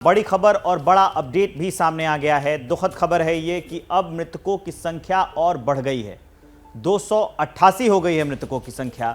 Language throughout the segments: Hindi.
बड़ी खबर और बड़ा अपडेट भी सामने आ गया है। दुखद खबर है ये कि अब मृतकों की संख्या और बढ़ गई है। 288 हो गई है मृतकों की संख्या।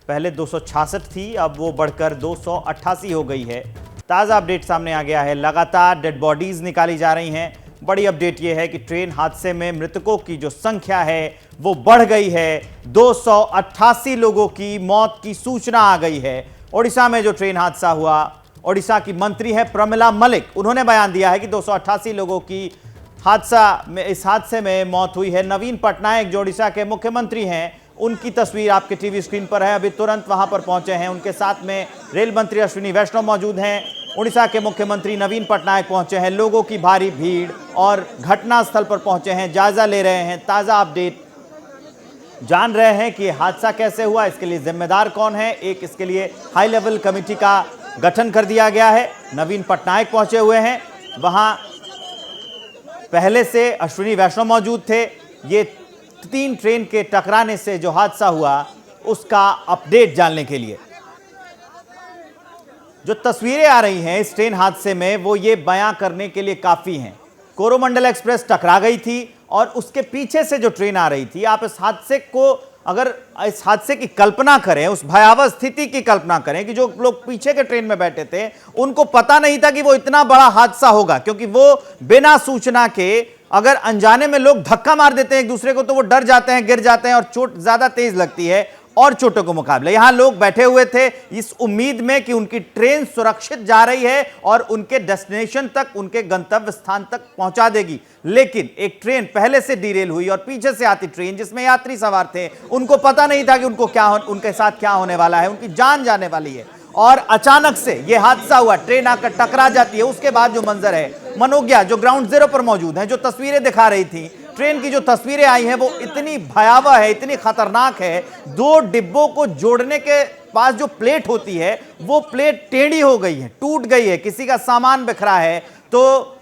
पहले 266 थी, अब वो बढ़कर 288 हो गई है। ताज़ा अपडेट सामने आ गया है। लगातार डेड बॉडीज निकाली जा रही हैं। बड़ी अपडेट ये है कि ट्रेन हादसे में मृतकों की जो संख्या है वो बढ़ गई है। 288 लोगों की मौत की सूचना आ गई है। ओडिशा में जो ट्रेन हादसा हुआ, ओडिशा की मंत्री है प्रमिला मलिक, उन्होंने बयान दिया है कि 288 लोगों की इस हादसे में मौत हुई है। नवीन पटनायक जो ओडिशा के मुख्यमंत्री हैं, उनकी तस्वीर आपके टीवी स्क्रीन पर है। अभी तुरंत वहां पर पहुंचे हैं। उनके साथ में रेल मंत्री अश्विनी वैष्णव मौजूद हैं। ओडिशा के मुख्यमंत्री नवीन पटनायक पहुंचे हैं। लोगों की भारी भीड़ और घटनास्थल पर पहुंचे हैं, जायजा ले रहे हैं, ताजा अपडेट जान रहे हैं कि हादसा कैसे हुआ, इसके लिए जिम्मेदार कौन है। एक इसके लिए हाई लेवल कमेटी का गठन कर दिया गया है। नवीन पटनायक पहुंचे हुए हैं। वहां पहले से अश्विनी वैष्णव मौजूद थे। ये 3 ट्रेन के टकराने से जो हादसा हुआ उसका अपडेट जानने के लिए जो तस्वीरें आ रही हैं इस ट्रेन हादसे में, वो ये बयां करने के लिए काफी हैं। कोरोमंडल एक्सप्रेस टकरा गई थी और उसके पीछे से जो ट्रेन आ रही थी, आप इस हादसे की कल्पना करें, उस भयावह स्थिति की कल्पना करें कि जो लोग पीछे के ट्रेन में बैठे थे उनको पता नहीं था कि वो इतना बड़ा हादसा होगा, क्योंकि वो बिना सूचना के अगर अनजाने में लोग धक्का मार देते हैं एक दूसरे को तो वो डर जाते हैं, गिर जाते हैं और चोट ज्यादा तेज लगती है और चोटों के मुकाबले। यहां लोग बैठे हुए थे इस उम्मीद में कि उनकी ट्रेन सुरक्षित जा रही है और उनके डेस्टिनेशन तक, उनके गंतव्य स्थान तक पहुंचा देगी। लेकिन एक ट्रेन पहले से डिरेल हुई और पीछे से आती ट्रेन जिसमें यात्री सवार थे, उनको पता नहीं था कि उनके साथ क्या होने वाला है, उनकी जान जाने वाली है। और अचानक से यह हादसा हुआ, ट्रेन आकर टकरा जाती है। उसके बाद जो मंजर है, मनोज्ञा जो ग्राउंड जीरो पर मौजूद है, जो तस्वीरें दिखा रही थी, ट्रेन की जो तस्वीरें आई हैं वो इतनी भयावह है, इतनी खतरनाक है। 2 डिब्बों को जोड़ने के पास जो प्लेट होती है वो प्लेट टेढ़ी हो गई है, टूट गई है, किसी का सामान बिखरा है। तो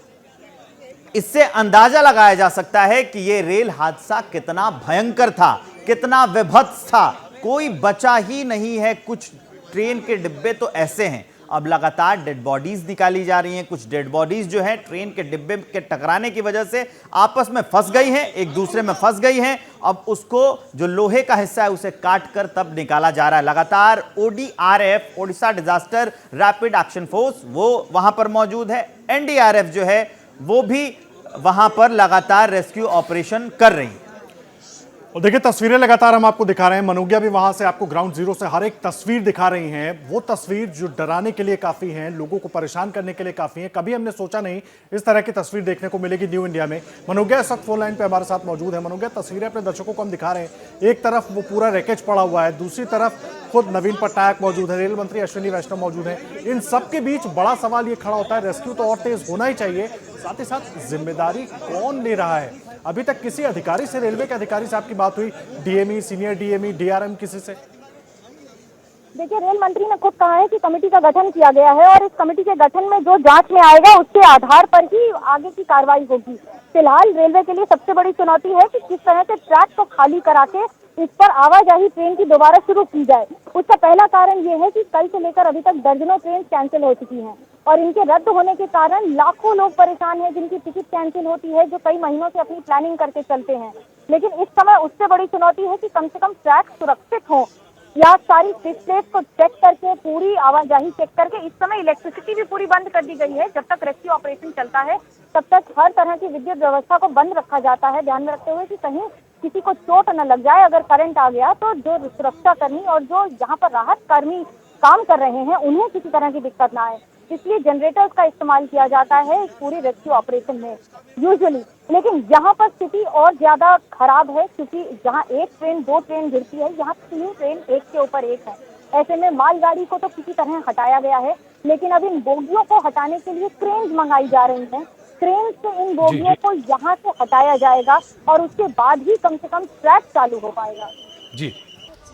इससे अंदाजा लगाया जा सकता है कि यह रेल हादसा कितना भयंकर था, कितना विभत्स था। कोई बचा ही नहीं है। कुछ ट्रेन के डिब्बे तो ऐसे हैं, अब लगातार डेड बॉडीज निकाली जा रही हैं। कुछ डेड बॉडीज जो है ट्रेन के डिब्बे के टकराने की वजह से आपस में फंस गई हैं, एक दूसरे में फंस गई हैं। अब उसको जो लोहे का हिस्सा है उसे काट कर तब निकाला जा रहा है। लगातार ODRF, Odisha disaster rapid action force, वो वहां पर मौजूद है। NDRF जो है वो भी वहां पर लगातार रेस्क्यू ऑपरेशन कर रही है। और देखिए तस्वीरें लगातार हम आपको दिखा रहे हैं। मनोज्ञा भी वहां से आपको ग्राउंड जीरो से हर एक तस्वीर दिखा रही हैं। वो तस्वीर जो डराने के लिए काफी हैं, लोगों को परेशान करने के लिए काफी हैं। कभी हमने सोचा नहीं इस तरह की तस्वीर देखने को मिलेगी न्यू इंडिया में। मनोज्ञा इस वक्त फोन लाइन पे हमारे साथ मौजूद है। मनोज्ञा, तस्वीरें अपने दर्शकों को हम दिखा रहे हैं। एक तरफ वो पूरा रैकेज पड़ा हुआ है, दूसरी तरफ खुद नवीन पटनायक मौजूद है, रेल मंत्री अश्विनी वैष्णव मौजूद है। इन सबके बीच बड़ा सवाल ये खड़ा होता है, रेस्क्यू तो और तेज होना ही चाहिए, साथ ही साथ जिम्मेदारी कौन ले रहा है? अभी तक किसी अधिकारी से, रेलवे के अधिकारी से आपकी बात हुई? DME, सीनियर DME, DRM, किसी से? देखिए, रेल मंत्री ने खुद कहा है कि कमेटी का गठन किया गया है और इस कमेटी के गठन में जो जांच में आएगा उसके आधार पर ही आगे की कार्रवाई होगी। फिलहाल रेलवे के लिए सबसे बड़ी चुनौती है कि किस तरह से ट्रैक को खाली करा के इस पर आवाजाही ट्रेन की दोबारा शुरू की जाए। उसका पहला कारण ये है कि कल से लेकर अभी तक दर्जनों ट्रेन कैंसिल हो चुकी हैं और इनके रद्द होने के कारण लाखों लोग परेशान हैं, जिनकी टिकट कैंसिल होती है, जो कई महीनों से अपनी प्लानिंग करके चलते हैं। लेकिन इस समय उससे बड़ी चुनौती है कि कम से कम ट्रैक सुरक्षित हो या सारी फिक्स को चेक करके, पूरी आवाजाही चेक करके। इस समय इलेक्ट्रिसिटी भी पूरी बंद कर दी गई है। जब तक रेस्क्यू ऑपरेशन चलता है तब तक हर तरह की विद्युत व्यवस्था को बंद रखा जाता है, ध्यान में रखते हुए कि कहीं किसी को चोट न लग जाए। अगर करंट आ गया तो जो सुरक्षा कर्मी और जो जहाँ पर राहत कर्मी काम कर रहे हैं उन्हें किसी तरह की दिक्कत ना आए, इसलिए जनरेटर्स का इस्तेमाल किया जाता है इस पूरी रेस्क्यू ऑपरेशन में यूजुअली। लेकिन यहाँ पर स्थिति और ज्यादा खराब है, क्योंकि जहाँ 1 ट्रेन 2 ट्रेन गिरती है, यहाँ 3 ट्रेन एक के ऊपर एक है। ऐसे में मालगाड़ी को तो किसी तरह हटाया गया है, लेकिन अब इन बोगियों को हटाने के लिए क्रेन मंगाई जा रही हैं। क्रेन से इन बोगियों को यहाँ से हटाया जाएगा और उसके बाद ही कम से कम ट्रैक चालू हो पाएगा। जी,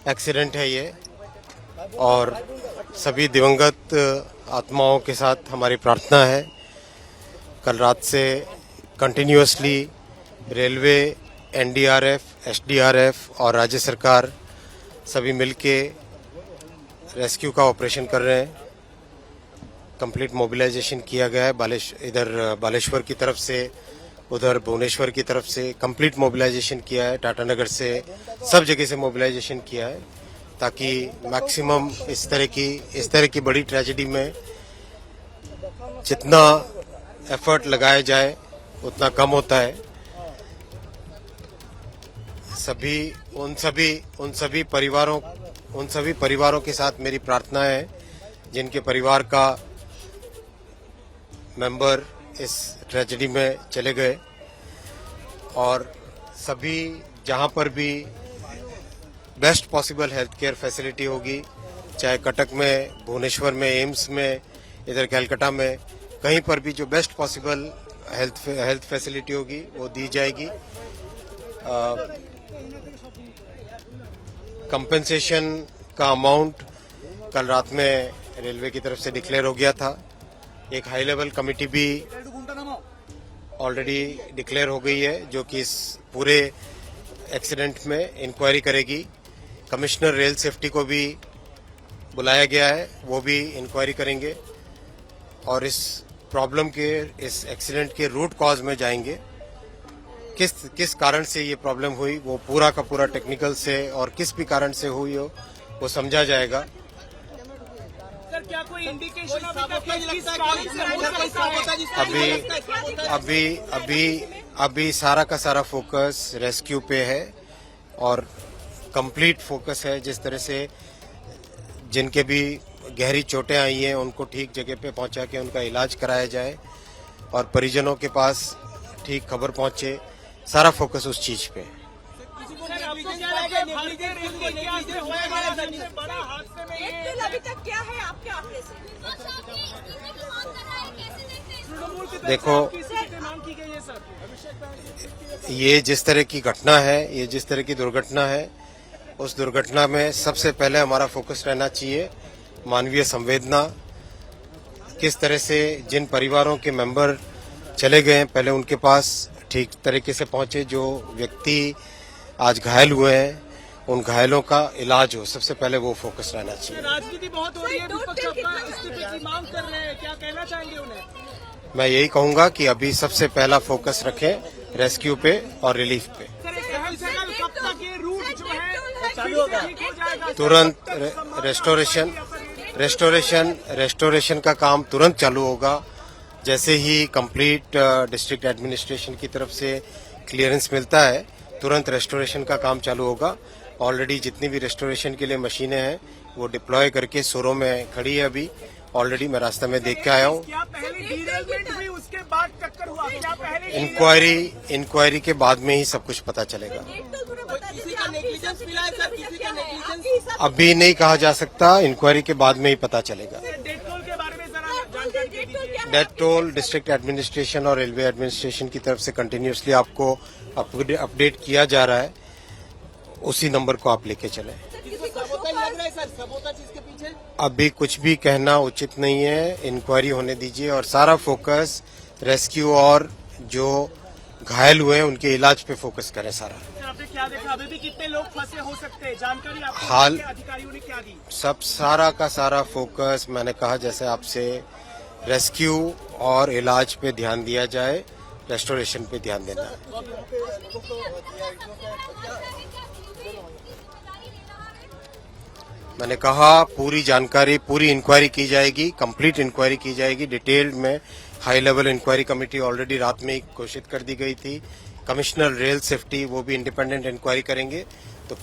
एक्सीडेंट है ये और सभी दिवंगत आत्माओं के साथ हमारी प्रार्थना है। कल रात से कंटिन्यूअसली रेलवे, NDRF, SDRF और राज्य सरकार सभी मिलके रेस्क्यू का ऑपरेशन कर रहे हैं। कंप्लीट मोबिलाइजेशन किया गया है। इधर बालेश्वर की तरफ से, उधर भुवनेश्वर की तरफ से कंप्लीट मोबिलाइजेशन किया है। टाटानगर से, सब जगह से मोबिलाइजेशन किया है ताकि मैक्सिमम इस तरह की बड़ी ट्रेजेडी में जितना एफर्ट लगाया जाए उतना कम होता है। उन सभी परिवारों के साथ मेरी प्रार्थना है जिनके परिवार का मेंबर इस ट्रेजेडी में चले गए, और सभी जहां पर भी best possible health care facility होगी, चाहे कटक में, भुवनेश्वर में, एम्स में, इधर कैलकाटा में, कहीं पर भी जो बेस्ट पॉसिबल हेल्थ फैसिलिटी होगी वो दी जाएगी। कंपेंसेशन का अमाउंट कल रात में रेलवे की तरफ से डिक्लेयर हो गया था। एक हाई लेवल कमेटी भी ऑलरेडी डिक्लेयर हो गई है जो कि इस पूरे एक्सीडेंट में इंक्वायरी करेगी। कमिश्नर रेल सेफ्टी को भी बुलाया गया है, वो भी इंक्वायरी करेंगे और इस प्रॉब्लम के, इस एक्सीडेंट के रूट कॉज में जाएंगे। किस कारण से ये प्रॉब्लम हुई वो पूरा का पूरा टेक्निकल से और किस भी कारण से हुई हो वो समझा जाएगा। सर, क्या कोई इंडिकेशन अभी सारा का सारा फोकस रेस्क्यू पे है और कंप्लीट फोकस है जिस तरह से जिनके भी गहरी चोटें आई हैं उनको ठीक जगह पे पहुंचा के उनका इलाज कराया जाए और परिजनों के पास ठीक खबर पहुंचे। सारा फोकस उस चीज पे है। अभी तक क्या है आपके आंकड़े से? देखो, ये जिस तरह की घटना है, ये जिस तरह की दुर्घटना है, उस दुर्घटना में सबसे पहले हमारा फोकस रहना चाहिए मानवीय संवेदना। किस तरह से जिन परिवारों के मेंबर चले गए हैं पहले उनके पास ठीक तरीके से पहुंचे, जो व्यक्ति आज घायल हुए हैं उन घायलों का इलाज हो, सबसे पहले वो फोकस रहना चाहिए। राजनीति बहुत हो रही है, विपक्ष अपना इस्तीफे की मांग कर रहे हैं, क्या कहना चाहेंगे उन्हें? मैं यही कहूंगा कि अभी सबसे पहला फोकस रखें रेस्क्यू पे और रिलीफ पे। कब तक ये रूट जो है चालू होगा? तुरंत रेस्टोरेशन का काम तुरंत चालू होगा। जैसे ही कंप्लीट डिस्ट्रिक्ट एडमिनिस्ट्रेशन की तरफ से क्लियरेंस मिलता है तुरंत रेस्टोरेशन का काम चालू होगा। ऑलरेडी जितनी भी रेस्टोरेशन के लिए मशीनें हैं वो डिप्लॉय करके सुरों में खड़ी है। अभी ऑलरेडी मैं रास्ते में देख के आया हूँ। क्या पहले डिरेलमेंट हुई उसके बाद टक्कर हुआ? क्या पहले इंक्वायरी के बाद में ही सब कुछ पता चलेगा। अभी नहीं कहा जा सकता, इंक्वायरी के बाद में ही पता चलेगा। डेथ टोल डिस्ट्रिक्ट एडमिनिस्ट्रेशन और रेलवे एडमिनिस्ट्रेशन की तरफ से कंटिन्यूसली आपको अपडेट किया जा रहा है, उसी नंबर को आप लेके चलें। अभी कुछ भी कहना उचित नहीं है, इंक्वायरी होने दीजिए और सारा फोकस रेस्क्यू और जो घायल हुए हैं उनके इलाज पे फोकस करें सारा। आपने क्या देखा? अभी भी कितने लोग फंसे हो सकते हैं? जानकारी आपको हाल अधिकारियों ने क्या दी? सब सारा का सारा फोकस मैंने कहा जैसे आपसे रेस्क्यू और इलाज पे ध्यान दिया जाए, रेस्टोरेशन पे ध्यान देना है। मैंने कहा पूरी जानकारी, पूरी इंक्वायरी की जाएगी, कंप्लीट इंक्वायरी की जाएगी डिटेल्ड में। High level inquiry committee already रात में ही घोषित कर दी गई थी। कमिश्नर रेल सेफ्टी वो भी इंडिपेंडेंट इंक्वायरी करेंगे। तो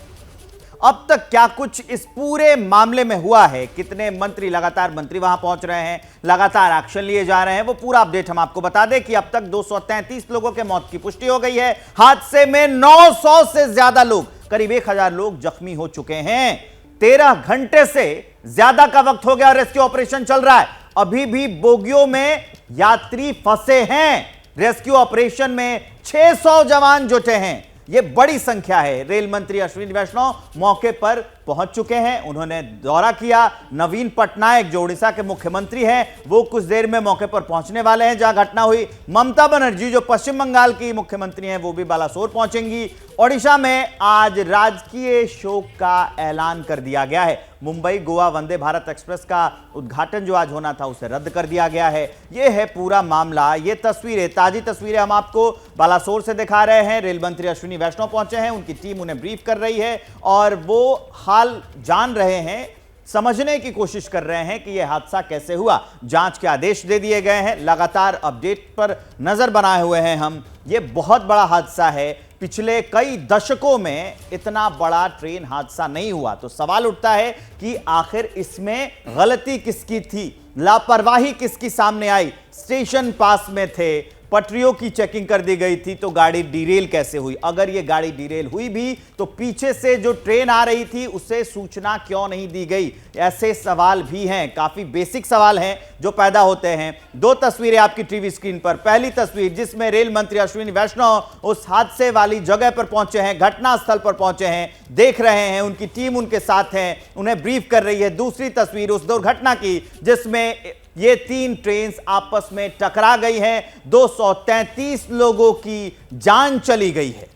अब तक क्या कुछ इस पूरे मामले में हुआ है, कितने मंत्री वहां पहुंच रहे हैं, लगातार एक्शन लिए जा रहे हैं, वो पूरा अपडेट हम आपको बता दें कि अब तक 233 लोगों के मौत की पुष्टि हो गई है। हादसे में 900 से ज्यादा लोग, करीब 1000 लोग जख्मी हो चुके हैं। 13 घंटे से ज्यादा का वक्त हो गया, रेस्क्यू ऑपरेशन चल रहा है। अभी भी बोगियों में यात्री फंसे हैं। रेस्क्यू ऑपरेशन में 600 जवान जुटे हैं। यह बड़ी संख्या है। रेल मंत्री अश्विनी वैष्णव मौके पर पहुंच चुके हैं। उन्होंने दौरा किया। नवीन पटनायक जो उड़ीसा के मुख्यमंत्री हैं वो कुछ देर में मौके पर पहुंचने वाले हैं जहां घटना हुई। ममता बनर्जी जो पश्चिम बंगाल की मुख्यमंत्री हैं वो भी बालासोर पहुंचेंगी। ओडिशा में आज राजकीय शोक का ऐलान कर दिया गया है। मुंबई गोवा वंदे भारत एक्सप्रेस का उद्घाटन जो आज होना था उसे रद्द कर दिया गया है। यह है पूरा मामला। ये तस्वीरें, ताजी तस्वीरें हम आपको बालासोर से दिखा रहे हैं। रेल मंत्री अश्विनी वैष्णव पहुंचे हैं, उनकी टीम उन्हें ब्रीफ कर रही है और वो हाल जान रहे हैं, समझने की कोशिश कर रहे हैं कि यह हादसा कैसे हुआ। जांच के आदेश दे दिए गए हैं। लगातार अपडेट पर नजर बनाए हुए हैं हम। यह बहुत बड़ा हादसा है। पिछले कई दशकों में इतना बड़ा ट्रेन हादसा नहीं हुआ। तो सवाल उठता है कि आखिर इसमें गलती किसकी थी, लापरवाही किसकी सामने आई। स्टेशन पास में थे, पटरियों की चेकिंग कर दी गई थी, तो गाड़ी डिरेल कैसे हुई? अगर ये गाड़ी डिरेल हुई भी तो पीछे से जो ट्रेन आ रही थी उसे सूचना क्यों नहीं दी गई? ऐसे सवाल भी हैं, काफी बेसिक सवाल हैं जो पैदा होते हैं। दो तस्वीरें आपकी टीवी स्क्रीन पर। पहली तस्वीर जिसमें रेल मंत्री अश्विनी वैष्णव उस हादसे वाली जगह पर पहुंचे हैं, घटनास्थल पर पहुंचे हैं, देख रहे हैं, उनकी टीम उनके साथ है, उन्हें ब्रीफ कर रही है। दूसरी तस्वीर उस दुर्घटना की जिसमें ये 3 ट्रेन आपस में टकरा गई हैं, 233 लोगों की जान चली गई है।